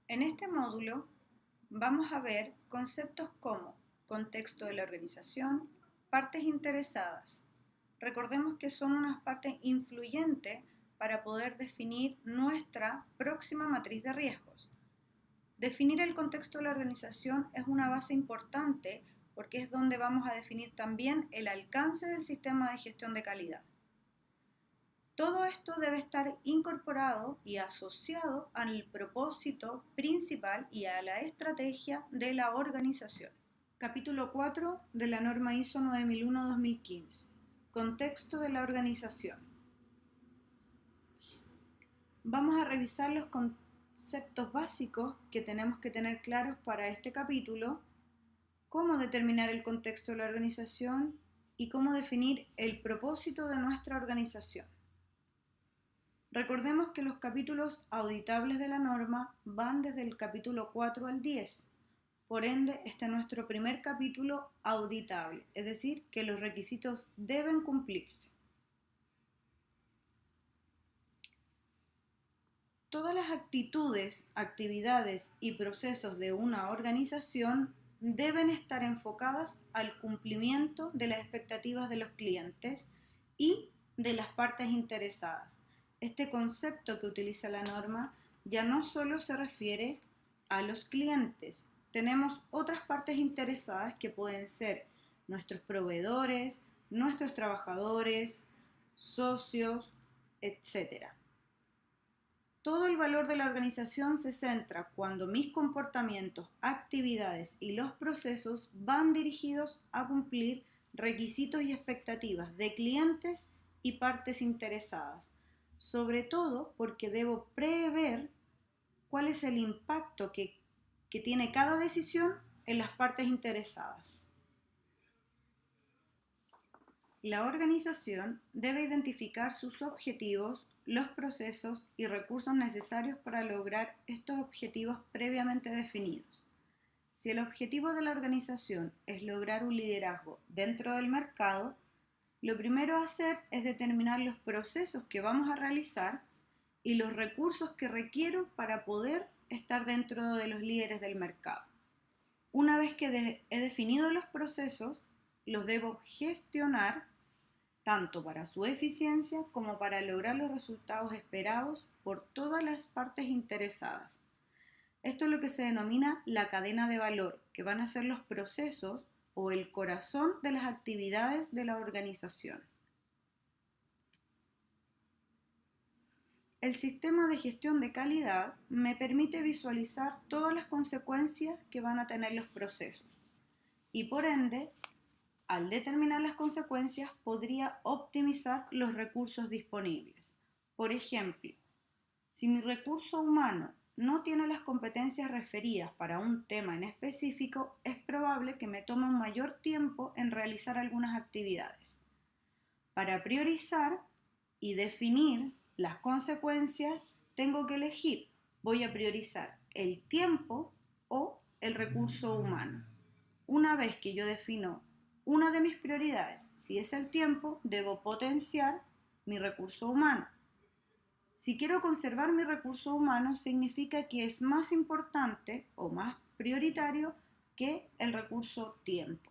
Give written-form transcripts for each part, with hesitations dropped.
En este módulo vamos a ver conceptos como contexto de la organización, partes interesadas. Recordemos que son unas partes influyentes para poder definir nuestra próxima matriz de riesgos. Definir el contexto de la organización es una base importante porque es donde vamos a definir también el alcance del sistema de gestión de calidad. Todo esto debe estar incorporado y asociado al propósito principal y a la estrategia de la organización. Capítulo 4 de la norma ISO 9001-2015. Contexto de la organización. Vamos a revisar los conceptos básicos que tenemos que tener claros para este capítulo, cómo determinar el contexto de la organización y cómo definir el propósito de nuestra organización. Recordemos que los capítulos auditables de la norma van desde el capítulo 4 al 10. Por ende, este es nuestro primer capítulo auditable, es decir, que los requisitos deben cumplirse. Todas las actitudes, actividades y procesos de una organización deben estar enfocadas al cumplimiento de las expectativas de los clientes y de las partes interesadas. Este concepto que utiliza la norma ya no solo se refiere a los clientes. Tenemos otras partes interesadas que pueden ser nuestros proveedores, nuestros trabajadores, socios, etc. Todo el valor de la organización se centra cuando mis comportamientos, actividades y los procesos van dirigidos a cumplir requisitos y expectativas de clientes y partes interesadas, sobre todo porque debo prever cuál es el impacto que tiene cada decisión en las partes interesadas. La organización debe identificar sus objetivos, los procesos y recursos necesarios para lograr estos objetivos previamente definidos. Si el objetivo de la organización es lograr un liderazgo dentro del mercado, lo primero a hacer es determinar los procesos que vamos a realizar y los recursos que requiero para poder estar dentro de los líderes del mercado. Una vez que he definido los procesos, los debo gestionar tanto para su eficiencia como para lograr los resultados esperados por todas las partes interesadas. Esto es lo que se denomina la cadena de valor, que van a ser los procesos o el corazón de las actividades de la organización. El sistema de gestión de calidad me permite visualizar todas las consecuencias que van a tener los procesos y por ende, al determinar las consecuencias, podría optimizar los recursos disponibles. Por ejemplo, si mi recurso humano no tiene las competencias referidas para un tema en específico, es probable que me tome un mayor tiempo en realizar algunas actividades. Para priorizar y definir las consecuencias, tengo que elegir, voy a priorizar el tiempo o el recurso humano. Una vez que yo defino una de mis prioridades, si es el tiempo, debo potenciar mi recurso humano. Si quiero conservar mi recurso humano, significa que es más importante o más prioritario que el recurso tiempo.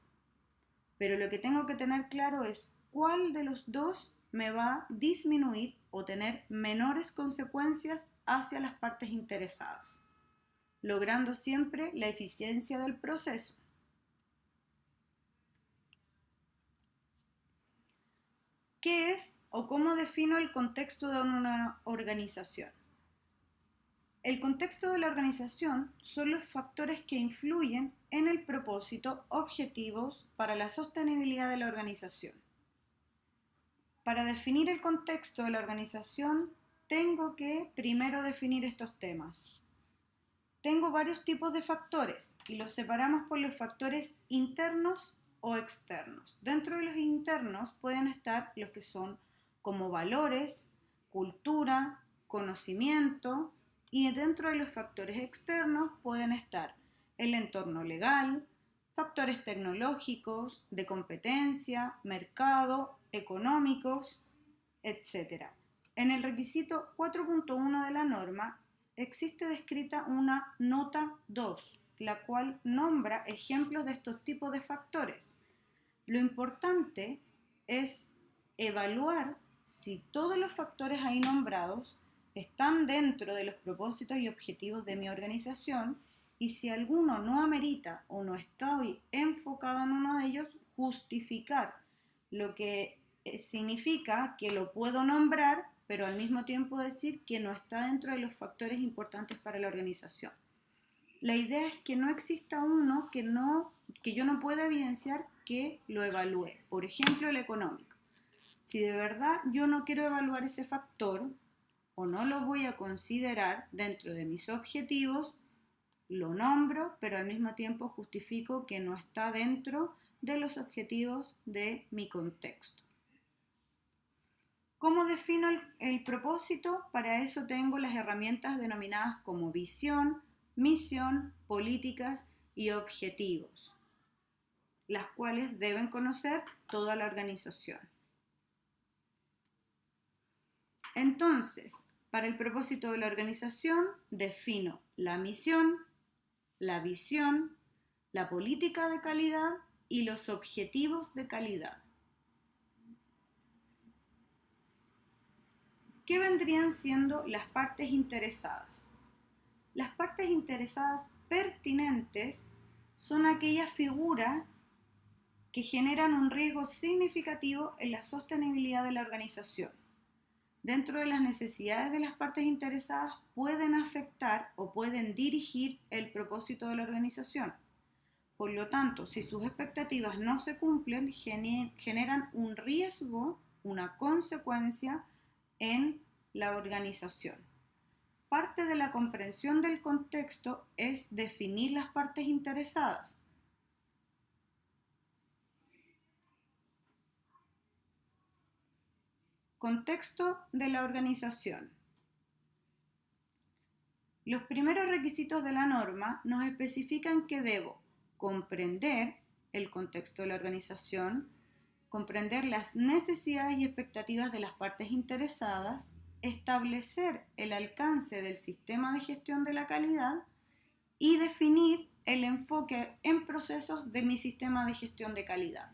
Pero lo que tengo que tener claro es cuál de los dos me va a disminuir o tener menores consecuencias hacia las partes interesadas, logrando siempre la eficiencia del proceso. ¿Qué es o cómo defino el contexto de una organización? El contexto de la organización son los factores que influyen en el propósito, objetivos para la sostenibilidad de la organización. Para definir el contexto de la organización, tengo que primero definir estos temas. Tengo varios tipos de factores y los separamos por los factores internos o externos. Dentro de los internos pueden estar los que son como valores, cultura, conocimiento, y dentro de los factores externos pueden estar el entorno legal, factores tecnológicos, de competencia, mercado, económicos, etc. En el requisito 4.1 de la norma existe descrita una nota 2, la cual nombra ejemplos de estos tipos de factores. Lo importante es evaluar si todos los factores ahí nombrados están dentro de los propósitos y objetivos de mi organización, y si alguno no amerita o no estoy enfocado en uno de ellos, justificar, lo que significa que lo puedo nombrar, pero al mismo tiempo decir que no está dentro de los factores importantes para la organización. La idea es que no exista uno que yo no pueda evidenciar que lo evalúe. Por ejemplo, el económico. Si de verdad yo no quiero evaluar ese factor o no lo voy a considerar dentro de mis objetivos, lo nombro, pero al mismo tiempo justifico que no está dentro de los objetivos de mi contexto. ¿Cómo defino el propósito? Para eso tengo las herramientas denominadas como visión, misión, políticas y objetivos, las cuales deben conocer toda la organización. Entonces, para el propósito de la organización, defino la misión, la visión, la política de calidad y los objetivos de calidad. ¿Qué vendrían siendo las partes interesadas? Las partes interesadas pertinentes son aquellas figuras que generan un riesgo significativo en la sostenibilidad de la organización. Dentro de las necesidades de las partes interesadas pueden afectar o pueden dirigir el propósito de la organización. Por lo tanto, si sus expectativas no se cumplen, generan un riesgo, una consecuencia en la organización. Parte de la comprensión del contexto es definir las partes interesadas. Contexto de la organización. Los primeros requisitos de la norma nos especifican que debo comprender el contexto de la organización, comprender las necesidades y expectativas de las partes interesadas, establecer el alcance del sistema de gestión de la calidad y definir el enfoque en procesos de mi sistema de gestión de calidad.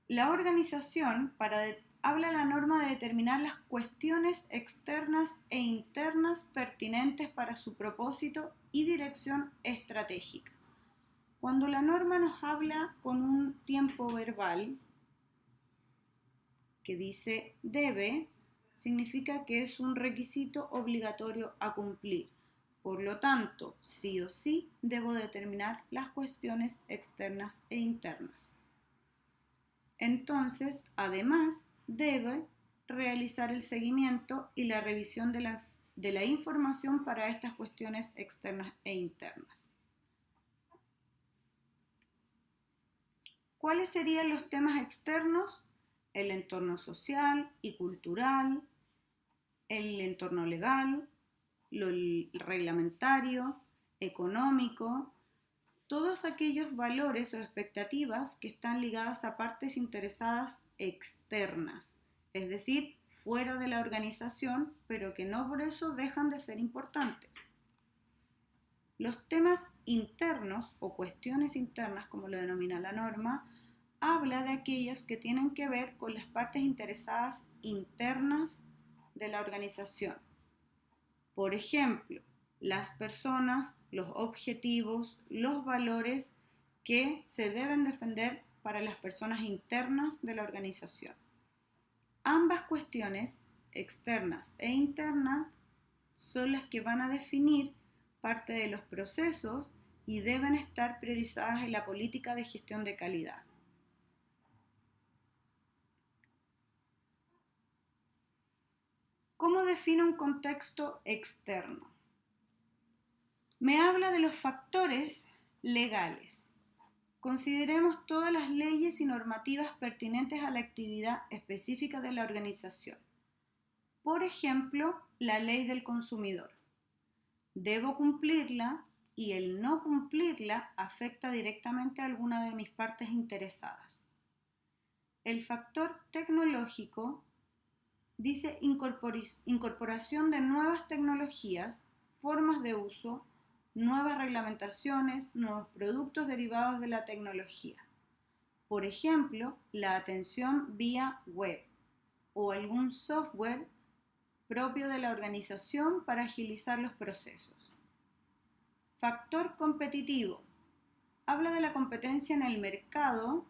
La organización, habla la norma de determinar las cuestiones externas e internas pertinentes para su propósito y dirección estratégica. Cuando la norma nos habla con un tiempo verbal que dice debe, significa que es un requisito obligatorio a cumplir. Por lo tanto, sí o sí debo determinar las cuestiones externas e internas. Entonces, además, debe realizar el seguimiento y la revisión de la información para estas cuestiones externas e internas. ¿Cuáles serían los temas externos? El entorno social y cultural, el entorno legal, lo reglamentario, económico, todos aquellos valores o expectativas que están ligadas a partes interesadas externas, es decir, fuera de la organización, pero que no por eso dejan de ser importantes. Los temas internos o cuestiones internas, como lo denomina la norma, habla de aquellos que tienen que ver con las partes interesadas internas de la organización. Por ejemplo, las personas, los objetivos, los valores que se deben defender para las personas internas de la organización. Ambas cuestiones, externas e internas, son las que van a definir parte de los procesos y deben estar priorizadas en la política de gestión de calidad. ¿Cómo defino un contexto externo? Me habla de los factores legales. Consideremos todas las leyes y normativas pertinentes a la actividad específica de la organización. Por ejemplo, la ley del consumidor. Debo cumplirla y el no cumplirla afecta directamente a alguna de mis partes interesadas. El factor tecnológico Dice incorporación de nuevas tecnologías, formas de uso, nuevas reglamentaciones, nuevos productos derivados de la tecnología. Por ejemplo, la atención vía web o algún software propio de la organización para agilizar los procesos. Factor competitivo. Habla de la competencia en el mercado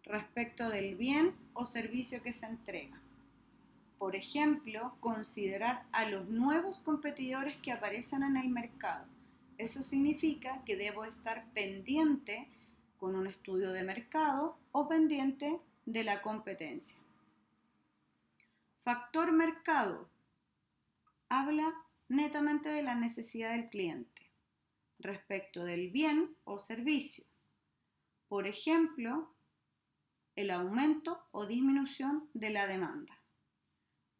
respecto del bien o servicio que se entrega. Por ejemplo, considerar a los nuevos competidores que aparecen en el mercado. Eso significa que debo estar pendiente con un estudio de mercado o pendiente de la competencia. Factor mercado. Habla netamente de la necesidad del cliente respecto del bien o servicio. Por ejemplo, el aumento o disminución de la demanda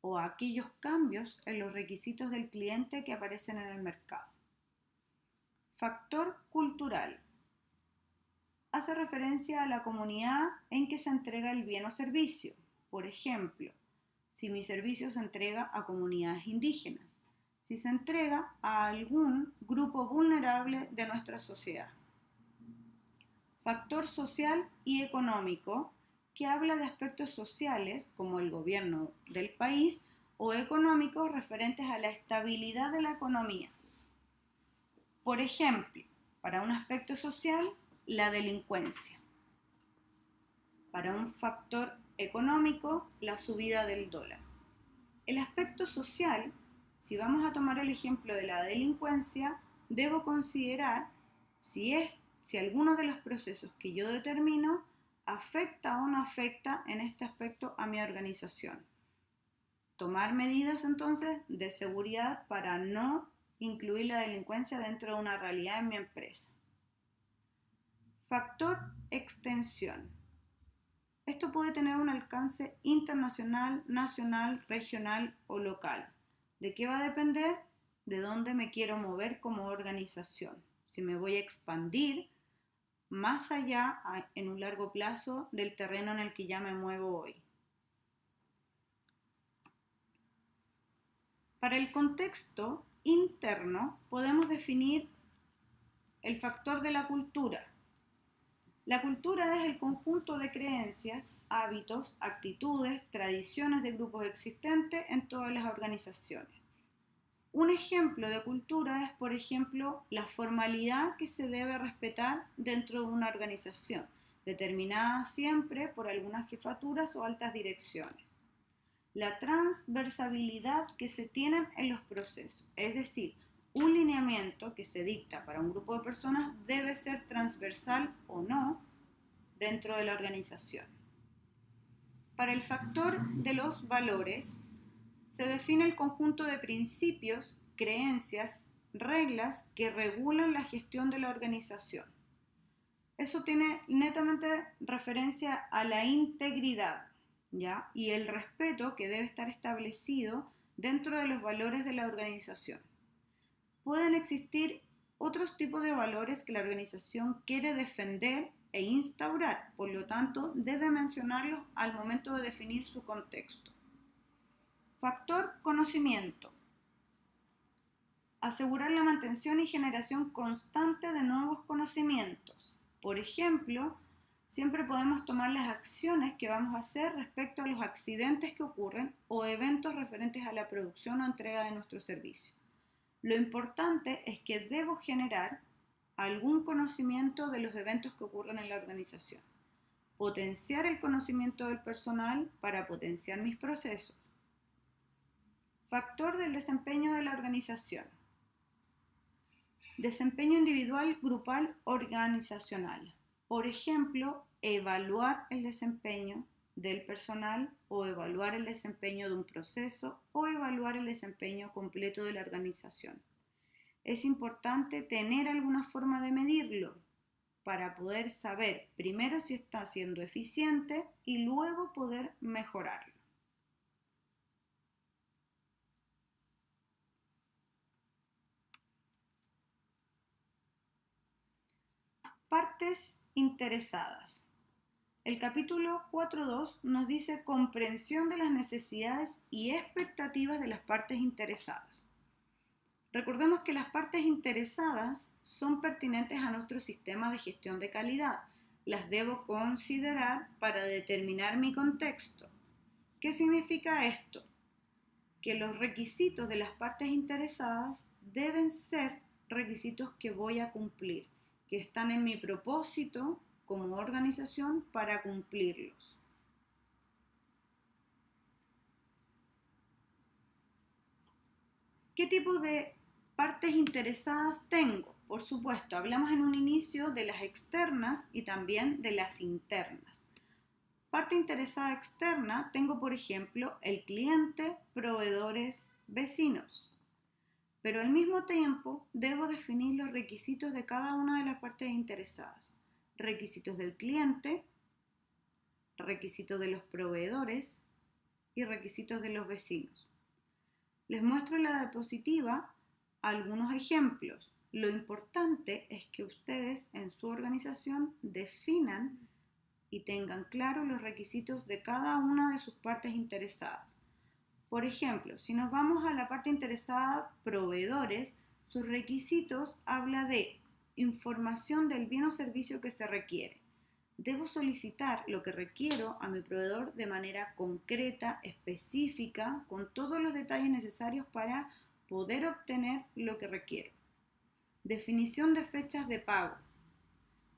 o aquellos cambios en los requisitos del cliente que aparecen en el mercado. Factor cultural. Hace referencia a la comunidad en que se entrega el bien o servicio. Por ejemplo, si mi servicio se entrega a comunidades indígenas, si se entrega a algún grupo vulnerable de nuestra sociedad. Factor social y económico, que habla de aspectos sociales como el gobierno del país o económicos referentes a la estabilidad de la economía. Por ejemplo, para un aspecto social, la delincuencia. Para un factor económico, la subida del dólar. El aspecto social, si vamos a tomar el ejemplo de la delincuencia, debo considerar si alguno de los procesos que yo determino afecta o no afecta en este aspecto a mi organización. Tomar medidas entonces de seguridad para no incluir la delincuencia dentro de una realidad en mi empresa. Factor extensión. Esto puede tener un alcance internacional, nacional, regional o local. ¿De qué va a depender? De dónde me quiero mover como organización. Si me voy a expandir más allá en un largo plazo del terreno en el que ya me muevo hoy. Para el contexto interno podemos definir el factor de la cultura. La cultura es el conjunto de creencias, hábitos, actitudes, tradiciones de grupos existentes en todas las organizaciones. Un ejemplo de cultura es, por ejemplo, la formalidad que se debe respetar dentro de una organización, determinada siempre por algunas jefaturas o altas direcciones. La transversabilidad que se tienen en los procesos, es decir, un lineamiento que se dicta para un grupo de personas debe ser transversal o no dentro de la organización. Para el factor de los valores, se define el conjunto de principios, creencias, reglas que regulan la gestión de la organización. Eso tiene netamente referencia a la integridad, ¿ya? Y el respeto que debe estar establecido dentro de los valores de la organización. Pueden existir otros tipos de valores que la organización quiere defender e instaurar, por lo tanto, debe mencionarlos al momento de definir su contexto. Factor conocimiento. Asegurar la mantención y generación constante de nuevos conocimientos. Por ejemplo, siempre podemos tomar las acciones que vamos a hacer respecto a los accidentes que ocurren o eventos referentes a la producción o entrega de nuestro servicio. Lo importante es que debo generar algún conocimiento de los eventos que ocurren en la organización. Potenciar el conocimiento del personal para potenciar mis procesos. Factor del desempeño de la organización. Desempeño individual, grupal, organizacional. Por ejemplo, evaluar el desempeño del personal o evaluar el desempeño de un proceso o evaluar el desempeño completo de la organización. Es importante tener alguna forma de medirlo para poder saber primero si está siendo eficiente y luego poder mejorarlo. Partes interesadas. El capítulo 4.2 nos dice comprensión de las necesidades y expectativas de las partes interesadas. Recordemos que las partes interesadas son pertinentes a nuestro sistema de gestión de calidad. Las debo considerar para determinar mi contexto. ¿Qué significa esto? Que los requisitos de las partes interesadas deben ser requisitos que voy a cumplir, que están en mi propósito como organización para cumplirlos. ¿Qué tipo de partes interesadas tengo? Por supuesto, hablamos en un inicio de las externas y también de las internas. Parte interesada externa, tengo por ejemplo el cliente, proveedores, vecinos. Pero al mismo tiempo debo definir los requisitos de cada una de las partes interesadas. Requisitos del cliente, requisitos de los proveedores y requisitos de los vecinos. Les muestro en la diapositiva algunos ejemplos. Lo importante es que ustedes en su organización definan y tengan claros los requisitos de cada una de sus partes interesadas. Por ejemplo, si nos vamos a la parte interesada, proveedores, sus requisitos habla de información del bien o servicio que se requiere. Debo solicitar lo que requiero a mi proveedor de manera concreta, específica, con todos los detalles necesarios para poder obtener lo que requiero. Definición de fechas de pago.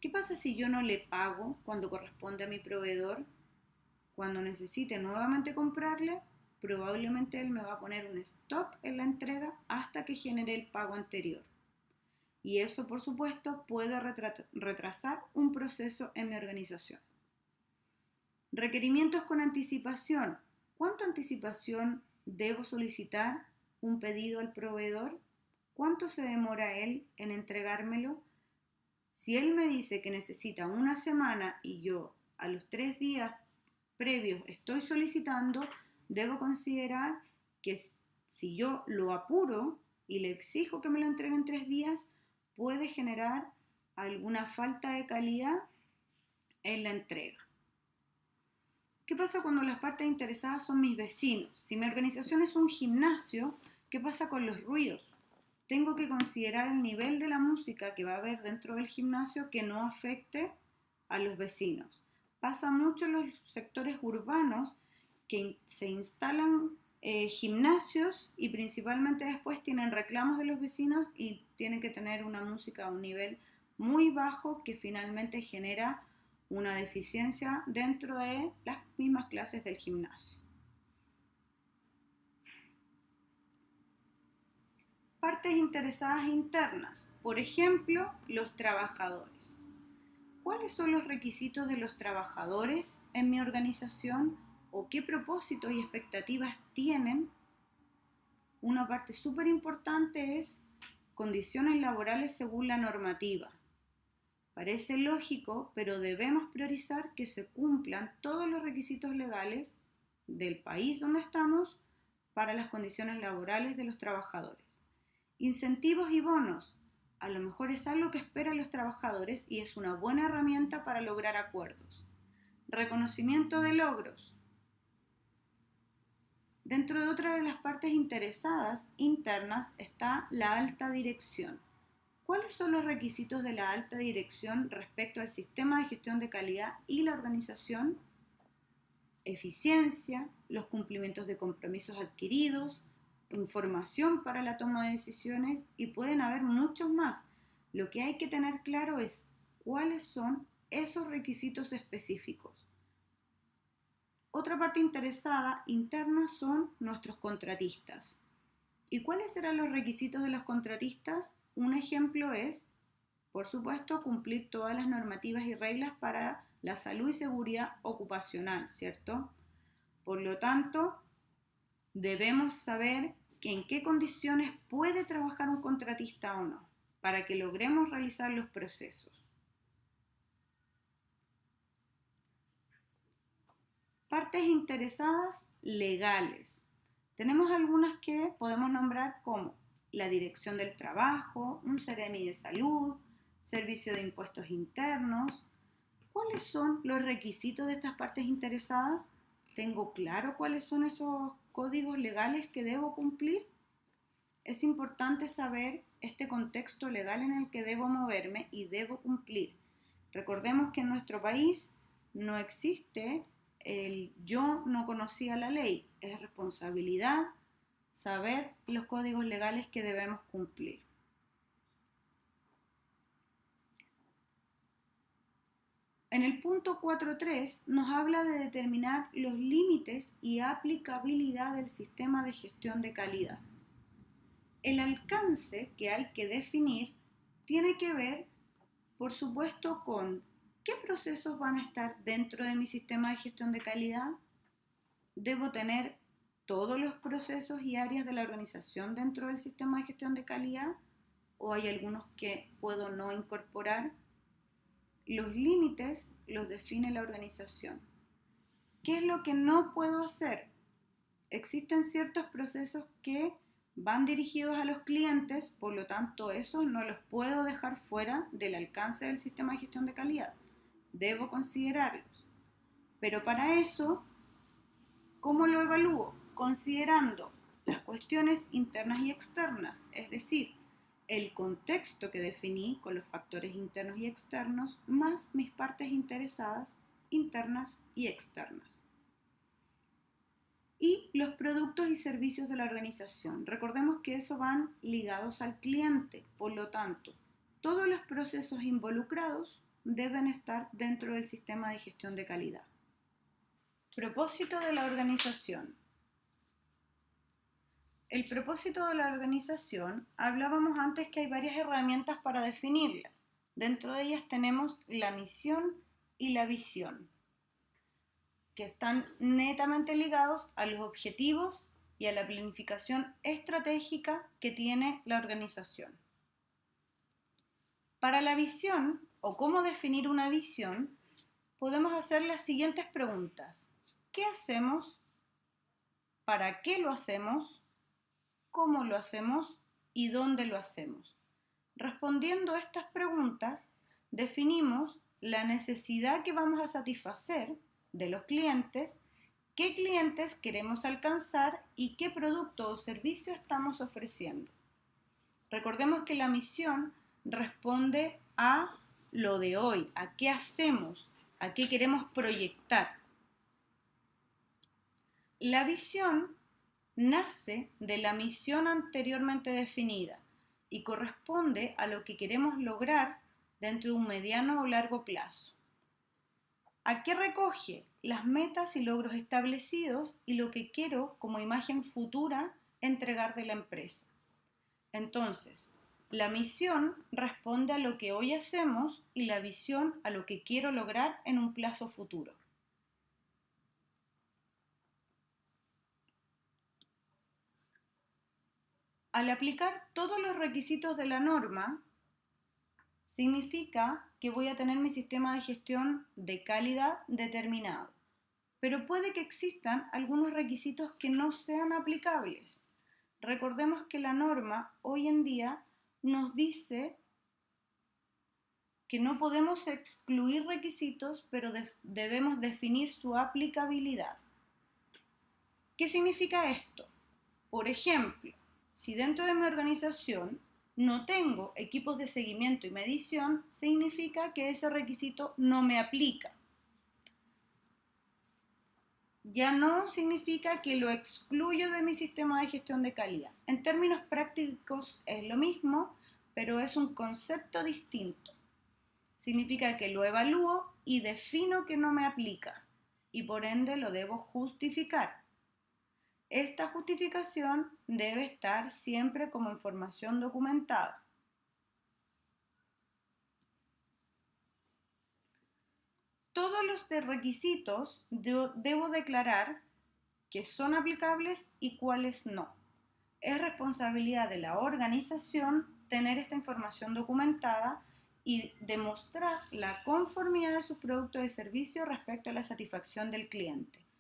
¿Qué pasa si yo no le pago cuando corresponde a mi proveedor? Cuando necesite nuevamente comprarle, probablemente él me va a poner un stop en la entrega hasta que genere el pago anterior. Y eso, por supuesto, puede retrasar un proceso en mi organización. Requerimientos con anticipación. ¿Cuánta anticipación debo solicitar un pedido al proveedor? ¿Cuánto se demora él en entregármelo? Si él me dice que necesita una semana y yo a los 3 días previos estoy solicitando, debo considerar que si yo lo apuro y le exijo que me lo entregue en 3 días, puede generar alguna falta de calidad en la entrega. ¿Qué pasa cuando las partes interesadas son mis vecinos? Si mi organización es un gimnasio, ¿qué pasa con los ruidos? Tengo que considerar el nivel de la música que va a haber dentro del gimnasio que no afecte a los vecinos. Pasa mucho en los sectores urbanos que se instalan gimnasios y principalmente después tienen reclamos de los vecinos y tienen que tener una música a un nivel muy bajo que finalmente genera una deficiencia dentro de las mismas clases del gimnasio. Partes interesadas internas, por ejemplo, los trabajadores. ¿Cuáles son los requisitos de los trabajadores en mi organización o qué propósitos y expectativas tienen? Una parte súper importante es condiciones laborales según la normativa. Parece lógico, pero debemos priorizar que se cumplan todos los requisitos legales del país donde estamos para las condiciones laborales de los trabajadores. Incentivos y bonos. A lo mejor es algo que esperan los trabajadores y es una buena herramienta para lograr acuerdos. Reconocimiento de logros. Dentro de otra de las partes interesadas internas está la alta dirección. ¿Cuáles son los requisitos de la alta dirección respecto al sistema de gestión de calidad y la organización? Eficiencia, los cumplimientos de compromisos adquiridos, información para la toma de decisiones y pueden haber muchos más. Lo que hay que tener claro es cuáles son esos requisitos específicos. Otra parte interesada interna son nuestros contratistas. ¿Y cuáles serán los requisitos de los contratistas? Un ejemplo es, por supuesto, cumplir todas las normativas y reglas para la salud y seguridad ocupacional, ¿cierto? Por lo tanto, debemos saber en qué condiciones puede trabajar un contratista o no, para que logremos realizar los procesos. Partes interesadas legales. Tenemos algunas que podemos nombrar como la Dirección del Trabajo, un Seremi de Salud, Servicio de Impuestos Internos. ¿Cuáles son los requisitos de estas partes interesadas? ¿Tengo claro cuáles son esos códigos legales que debo cumplir? Es importante saber este contexto legal en el que debo moverme y debo cumplir. Recordemos que en nuestro país no existe el yo no conocía la ley. Es responsabilidad saber los códigos legales que debemos cumplir. En el punto 4.3 nos habla de determinar los límites y aplicabilidad del sistema de gestión de calidad. El alcance que hay que definir tiene que ver, por supuesto, con qué procesos van a estar dentro de mi sistema de gestión de calidad. ¿Debo tener todos los procesos y áreas de la organización dentro del sistema de gestión de calidad? ¿O hay algunos que puedo no incorporar? Los límites los define la organización. ¿Qué es lo que no puedo hacer? Existen ciertos procesos que van dirigidos a los clientes, por lo tanto, eso no los puedo dejar fuera del alcance del sistema de gestión de calidad. Debo considerarlos. Pero para eso, ¿cómo lo evalúo? Considerando las cuestiones internas y externas, es decir, el contexto que definí con los factores internos y externos, más mis partes interesadas, internas y externas. Y los productos y servicios de la organización. Recordemos que eso van ligados al cliente, por lo tanto, todos los procesos involucrados deben estar dentro del sistema de gestión de calidad. Propósito de la organización. El propósito de la organización, hablábamos antes que hay varias herramientas para definirlas. Dentro de ellas tenemos la misión y la visión, que están netamente ligados a los objetivos y a la planificación estratégica que tiene la organización. Para la visión, o cómo definir una visión, podemos hacer las siguientes preguntas. ¿Qué hacemos? ¿Para qué lo hacemos? ¿Cómo lo hacemos? ¿Y dónde lo hacemos? Respondiendo a estas preguntas, definimos la necesidad que vamos a satisfacer de los clientes, qué clientes queremos alcanzar y qué producto o servicio estamos ofreciendo. Recordemos que la misión responde a lo de hoy, a qué hacemos, a qué queremos proyectar. La visión nace de la misión anteriormente definida y corresponde a lo que queremos lograr dentro de un mediano o largo plazo. ¿A qué recoge? Las metas y logros establecidos y lo que quiero como imagen futura entregar de la empresa. Entonces, la misión responde a lo que hoy hacemos y la visión a lo que quiero lograr en un plazo futuro. Al aplicar todos los requisitos de la norma, significa que voy a tener mi sistema de gestión de calidad determinado. Pero puede que existan algunos requisitos que no sean aplicables. Recordemos que la norma hoy en día nos dice que no podemos excluir requisitos, pero debemos definir su aplicabilidad. ¿Qué significa esto? Por ejemplo, si dentro de mi organización no tengo equipos de seguimiento y medición, significa que ese requisito no me aplica. Ya no significa que lo excluyo de mi sistema de gestión de calidad. En términos prácticos es lo mismo, pero es un concepto distinto. Significa que lo evalúo y defino que no me aplica y por ende lo debo justificar. Esta justificación debe estar siempre como información documentada. Todos los requisitos debo declarar que son aplicables y cuáles no. Es responsabilidad de la organización tener esta información documentada y demostrar la conformidad de sus productos y servicios respecto a la satisfacción del cliente.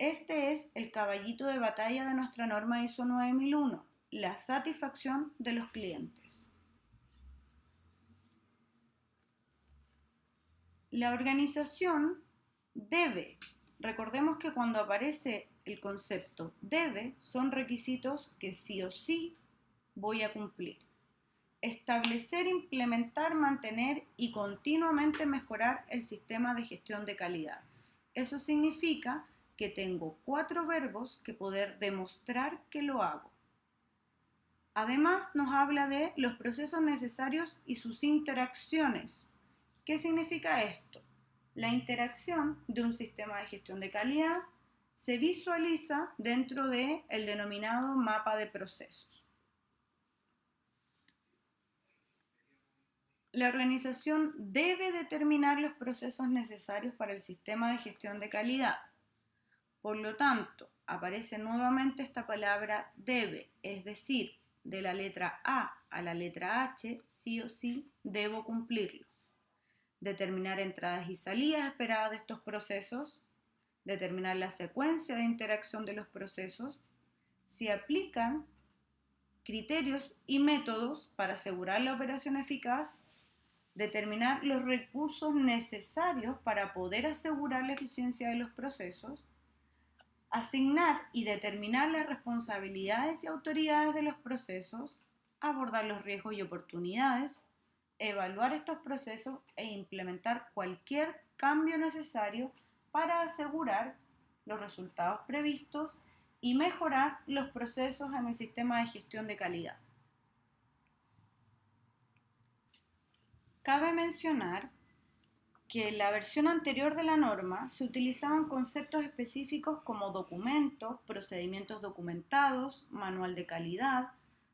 Este es el caballito de batalla de nuestra norma ISO 9001, la satisfacción de los clientes. La organización debe, recordemos que cuando aparece el concepto debe, son requisitos que sí o sí voy a cumplir. Establecer, implementar, mantener y continuamente mejorar el sistema de gestión de calidad. Eso significa que tengo 4 verbos que poder demostrar que lo hago. Además, nos habla de los procesos necesarios y sus interacciones. ¿Qué significa esto? La interacción de un sistema de gestión de calidad se visualiza dentro del denominado mapa de procesos. La organización debe determinar los procesos necesarios para el sistema de gestión de calidad. Por lo tanto, aparece nuevamente esta palabra debe, es decir, de la letra A a la letra H, sí o sí, debo cumplirlo. Determinar entradas y salidas esperadas de estos procesos, determinar la secuencia de interacción de los procesos, si aplican criterios y métodos para asegurar la operación eficaz, determinar los recursos necesarios para poder asegurar la eficiencia de los procesos, asignar y determinar las responsabilidades y autoridades de los procesos, abordar los riesgos y oportunidades, evaluar estos procesos e implementar cualquier cambio necesario para asegurar los resultados previstos y mejorar los procesos en el sistema de gestión de calidad. Cabe mencionar que en la versión anterior de la norma se utilizaban conceptos específicos como documento, procedimientos documentados, manual de calidad,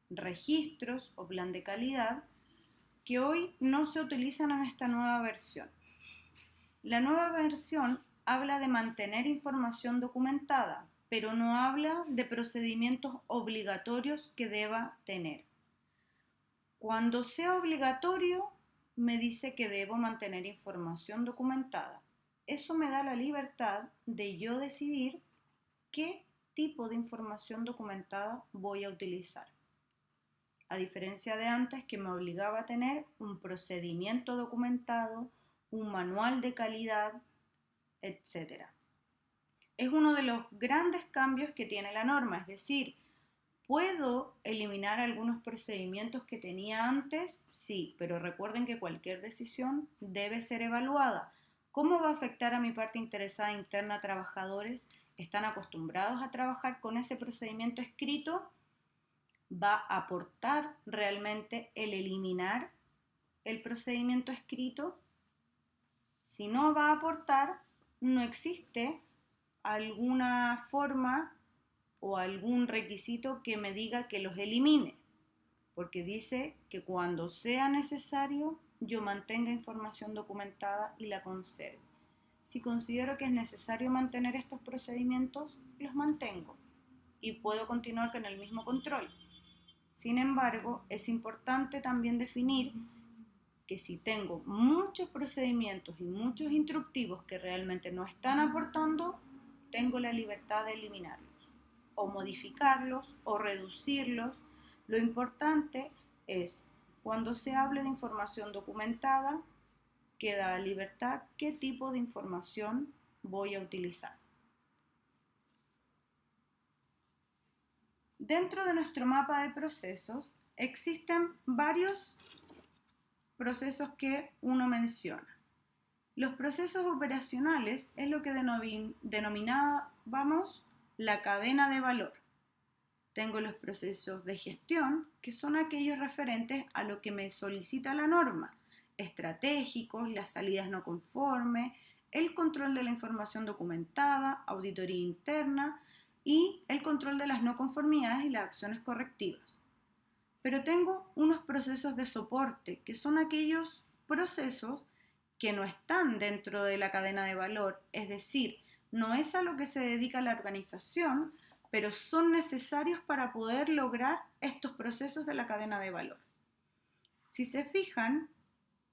registros o plan de calidad, que hoy no se utilizan en esta nueva versión. La nueva versión habla de mantener información documentada, pero no habla de procedimientos obligatorios que deba tener. Cuando sea obligatorio, me dice que debo mantener información documentada. Eso me da la libertad de yo decidir qué tipo de información documentada voy a utilizar. A diferencia de antes, que me obligaba a tener un procedimiento documentado, un manual de calidad, etc. Es uno de los grandes cambios que tiene la norma, es decir, ¿puedo eliminar algunos procedimientos que tenía antes? Sí, pero recuerden que cualquier decisión debe ser evaluada. ¿Cómo va a afectar a mi parte interesada interna, trabajadores? ¿Están acostumbrados a trabajar con ese procedimiento escrito? ¿Va a aportar realmente el eliminar el procedimiento escrito? Si no va a aportar, no existe alguna forma o algún requisito que me diga que los elimine, porque dice que cuando sea necesario yo mantenga información documentada y la conserve. Si considero que es necesario mantener estos procedimientos, los mantengo y puedo continuar con el mismo control. Sin embargo, es importante también definir que si tengo muchos procedimientos y muchos instructivos que realmente no están aportando, tengo la libertad de eliminarlos o modificarlos o reducirlos. Lo importante es, cuando se hable de información documentada, queda a libertad qué tipo de información voy a utilizar. Dentro de nuestro mapa de procesos existen varios procesos que uno menciona. Los procesos operacionales es lo que denominábamos la cadena de valor. Tengo los procesos de gestión, que son aquellos referentes a lo que me solicita la norma, estratégicos, las salidas no conformes, el control de la información documentada, auditoría interna y el control de las no conformidades y las acciones correctivas. Pero tengo unos procesos de soporte, que son aquellos procesos que no están dentro de la cadena de valor, es decir, no es a lo que se dedica la organización, pero son necesarios para poder lograr estos procesos de la cadena de valor. Si se fijan,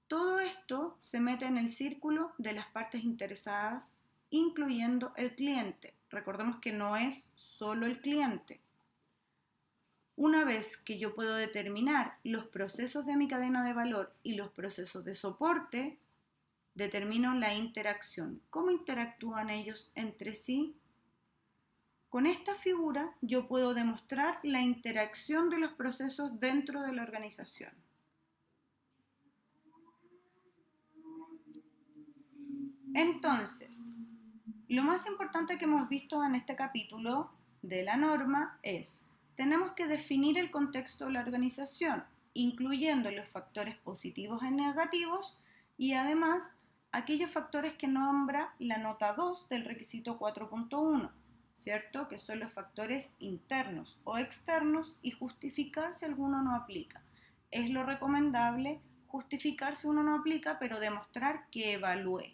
todo esto se mete en el círculo de las partes interesadas, incluyendo el cliente. Recordemos que no es solo el cliente. Una vez que yo puedo determinar los procesos de mi cadena de valor y los procesos de soporte, Determino la interacción. ¿Cómo interactúan ellos entre sí? Con esta figura yo puedo demostrar la interacción de los procesos dentro de la organización. Entonces, lo más importante que hemos visto en este capítulo de la norma es, tenemos que definir el contexto de la organización, incluyendo los factores positivos y negativos y además aquellos factores que nombra la nota 2 del requisito 4.1, ¿cierto? Que son los factores internos o externos y justificar si alguno no aplica. Es lo recomendable justificar si uno no aplica, pero demostrar que evalúe.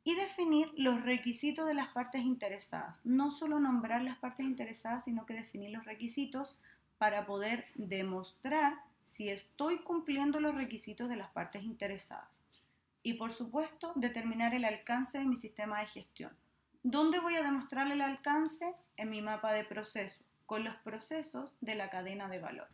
Y definir los requisitos de las partes interesadas. No solo nombrar las partes interesadas, sino que definir los requisitos para poder demostrar si estoy cumpliendo los requisitos de las partes interesadas. Y por supuesto, determinar el alcance de mi sistema de gestión. ¿Dónde voy a demostrar el alcance? En mi mapa de procesos, con los procesos de la cadena de valor.